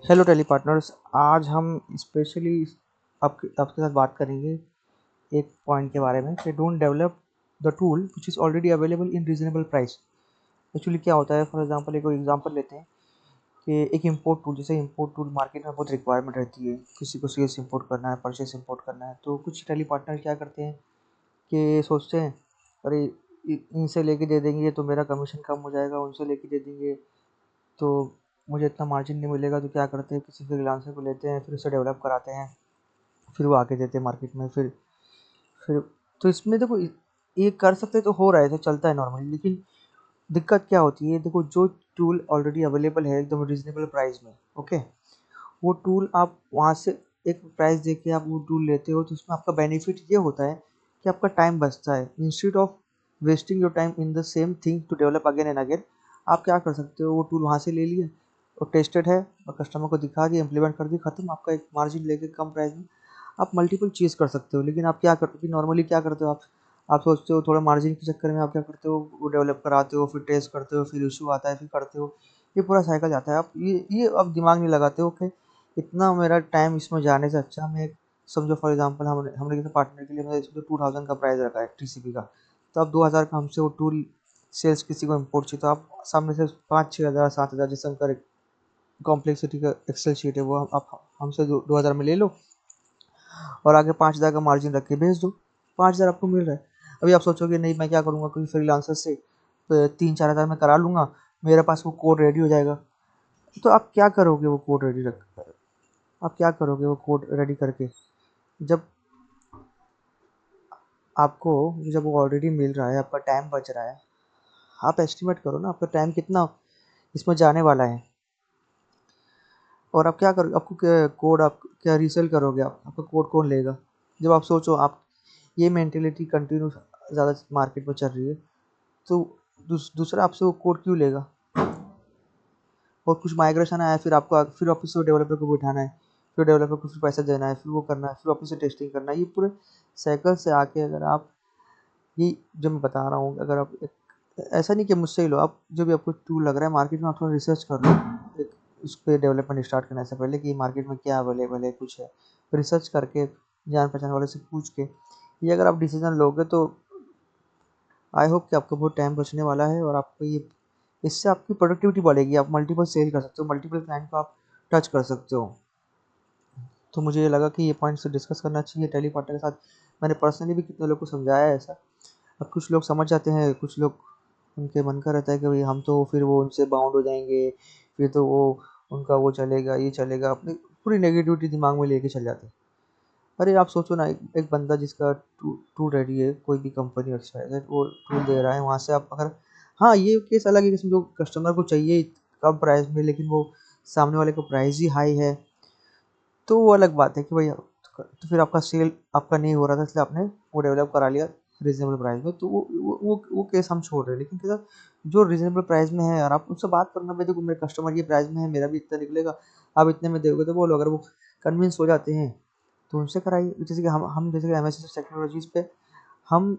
Hello tele partners. आज हम specially आपके साथ बात करेंगे एक पॉइंट के बारे में कि don't develop the tool which is already available in reasonable price. Actually क्या होता है, फॉर एग्जांपल एक एग्जांपल लेते हैं कि एक इंपोर्ट टूल, जैसे इंपोर्ट टूल मार्केट में बहुत रिक्वायरमेंट रहती है, किसी को सेल्स इंपोर्ट करना है, परचेस इंपोर्ट करना है, तो कुछ टेली पार्टनर क्या करते हैं कि सोचते हैं अरे इनसे लेके दे देंगे तो मेरा कमीशन कम हो जाएगा, उनसे लेके दे देंगे तो मुझे इतना मार्जिन नहीं मिलेगा। तो क्या करते हैं, किसी फ्रीलांसर को लेते हैं, फिर उसे डेवलप कराते हैं, फिर वो आके देते हैं मार्केट में। फिर तो इसमें देखो ये कर सकते तो हो रहा है, तो चलता है नॉर्मली। लेकिन दिक्कत क्या होती है, देखो जो टूल ऑलरेडी अवेलेबल है एकदम रीजनेबल प्राइस में, ओके, वो टूल आप वहाँ से एक प्राइस दे के आप वो टूल लेते हो, तो उसमें आपका बेनिफिट ये होता है कि आपका टाइम बचता है। Instead of wasting your time in the same thing to develop again and again, आप क्या कर सकते हो, वो टूल वहाँ से ले लिए और टेस्टेड है और कस्टमर को दिखा दिया, इम्प्लीमेंट कर दी, खत्म। आपका एक मार्जिन लेके कम प्राइस में आप मल्टीपल चीज़ कर सकते हो। लेकिन आप क्या करते हो, नॉर्मली क्या करते हो, आप सोचते हो थोड़ा मार्जिन के चक्कर में आप क्या करते हो, वो डेवलप कराते हो, फिर टेस्ट करते हो, फिर इशू आता है, फिर करते हो, ये पूरा साइकिल जाता है। आप ये अब दिमाग नहीं लगाते हो कि इतना मेरा टाइम इसमें जाने से अच्छा मैं समझो फॉर एग्जांपल हमने हमने किसी पार्टनर के लिए हमने इसमें 2000 का प्राइस रखा है टीसीपी का, तो अब 2000 का हमसे वो टूल सेल्स किसी को इम्पोर्ट चाहिए, तो आप सामने से 5-6 हज़ार 7 हज़ार जिस का कॉम्प्लेक्सिटी का एक्सेल शीट है वो आप हमसे 2000 में ले लो और आगे 5000 का मार्जिन रख के भेज दो। 5000 आपको मिल रहा है। अभी आप सोचोगे नहीं मैं क्या करूँगा, कोई फ्रीलांसर से 3-4 हज़ार में करा लूँगा, मेरे पास वो कोड रेडी हो जाएगा। तो आप क्या करोगे वो कोड रेडी रख, आप क्या करोगे वो कोड रेडी करके, जब आपको जब वो ऑलरेडी मिल रहा है, आपका टाइम बच रहा है। आप एस्टिमेट करो ना आपका टाइम कितना इसमें जाने वाला है, और आप क्या करोगे, आपको क्या कोड आप क्या रीसेल करोगे, आप आपका कोड कौन लेगा। जब आप सोचो, आप ये मेंटेलिटी कंटिन्यू ज़्यादा मार्केट में चल रही है, तो दूसरा आपसे वो कोड क्यों लेगा। और कुछ माइग्रेशन आया, फिर आपको फिर वापस से डेवलपर को बिठाना है, फिर डेवलपर को फिर पैसा देना है, फिर वो करना है, फिर वापस से टेस्टिंग करना है। ये पूरे साइकिल से आके अगर आप ये जो मैं बता रहा हूँ, अगर आप ऐसा नहीं कि मुझसे ही लो, आप जो भी आपको टूल लग रहा है मार्केट में, आप थोड़ा रिसर्च कर लो एक उस पर डेवलपमेंट स्टार्ट करने से पहले कि मार्केट में क्या अवेलेबल है, कुछ है, रिसर्च करके जान पहचान वाले से पूछ के ये अगर आप डिसीजन लोगे तो आई होप कि आपका बहुत टाइम बचने वाला है, और आपको ये इससे आपकी प्रोडक्टिविटी बढ़ेगी, आप मल्टीपल सेल कर सकते हो, मल्टीपल क्लाइंट को आप टच कर सकते हो। तो मुझे ये लगा कि ये पॉइंट्स डिस्कस करना चाहिए टेली पार्टनर के साथ। मैंने पर्सनली भी कितने लोग को समझाया है ऐसा। अब कुछ लोग समझ जाते हैं, कुछ लोग उनके मन का रहता है कि भाई हम तो फिर वो उनसे बाउंड हो जाएंगे, फिर तो वो उनका वो चलेगा, ये चलेगा, अपनी पूरी नेगेटिविटी दिमाग में लेके चल जाते हैं। अरे आप सोचो ना, एक बंदा जिसका टूल रेडी है, कोई भी कंपनी अच्छा है वो टूल दे रहा है, वहाँ से आप अगर, हाँ ये केस अलग है कि जो कस्टमर को चाहिए कम प्राइस में, लेकिन वो सामने वाले को प्राइस ही हाई है, तो वो अलग बात है कि भाई तो फिर आपका सेल आपका नहीं हो रहा था, इसलिए आपने वो डेवलप करा लिया रीजनेबल प्राइस में, तो वो केस हम छोड़ रहे हैं। लेकिन कैसा जो रीजनेबल प्राइस में है यार, आप उनसे बात करना, भाई देखो मेरे कस्टमर ये प्राइस में है, मेरा भी इतना निकलेगा, आप इतने में दोगे तो बोलो। अगर वो कन्विंस हो जाते हैं तो उनसे कराइए। जैसे कि हम जैसे कि एमएसएस टेक्नोलॉजीज पे हम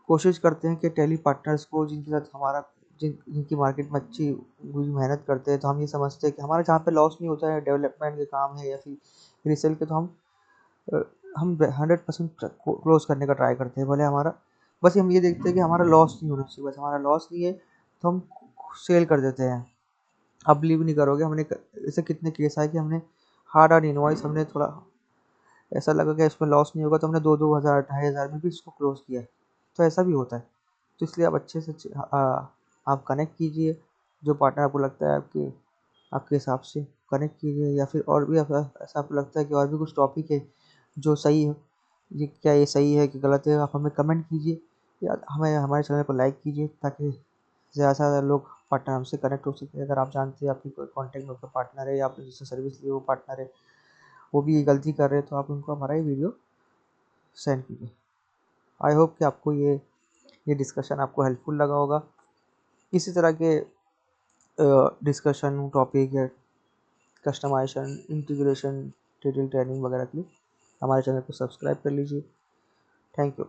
कोशिश करते हैं कि टेली पार्टनर्स को जिनके साथ हमारा जिनकी मार्केट में अच्छी हुई मेहनत करते हैं, तो हम ये समझते हैं कि हमारा जहाँ पे लॉस नहीं होता है, डेवलपमेंट के काम है या फिर रीसेल के, तो अ, हम 100% क्लोज करने का ट्राई करते हैं। भले हमारा बस हम ये देखते हैं कि हमारा लॉस नहीं होना चाहिए, बस हमारा लॉस नहीं है तो हम सेल कर देते हैं। आप बिलीव नहीं करोगे, हमने ऐसे कितने केस आए कि हमने हार्ड हार्ड इनवॉइस, हमने थोड़ा ऐसा लगा कि इसमें लॉस नहीं होगा, तो हमने 2-2 हज़ार 2,500 में भी इसको क्लोज किया है। तो ऐसा भी होता है। तो इसलिए आप अच्छे से आप कनेक्ट कीजिए, जो पार्टनर आपको लगता है आपके आपके हिसाब से कनेक्ट कीजिए, या फिर और भी ऐसा आपको लगता है कि और भी कुछ टॉपिक है जो सही है, ये क्या ये सही है कि गलत है, आप हमें कमेंट कीजिए या हमें हमारे चैनल को लाइक कीजिए, ताकि ज़्यादा से ज़्यादा लोग पार्टनर हमसे कनेक्ट हो सके। अगर आप जानते हैं आपकी कोई कॉन्टैक्ट में आपका पार्टनर है, या आपने जिससे सर्विस ली वो पार्टनर है, वो भी ये गलती कर रहे हैं, तो आप उनको हमारा ये वीडियो सेंड कीजिए। आई होप कि आपको ये डिस्कशन आपको हेल्पफुल लगा होगा। इसी तरह के डिस्कशन टॉपिक या कस्टमाइजेशन, इंटीग्रेशन, डिटेल ट्रेनिंग वगैरह के लिए हमारे चैनल को सब्सक्राइब कर लीजिए। Thank you.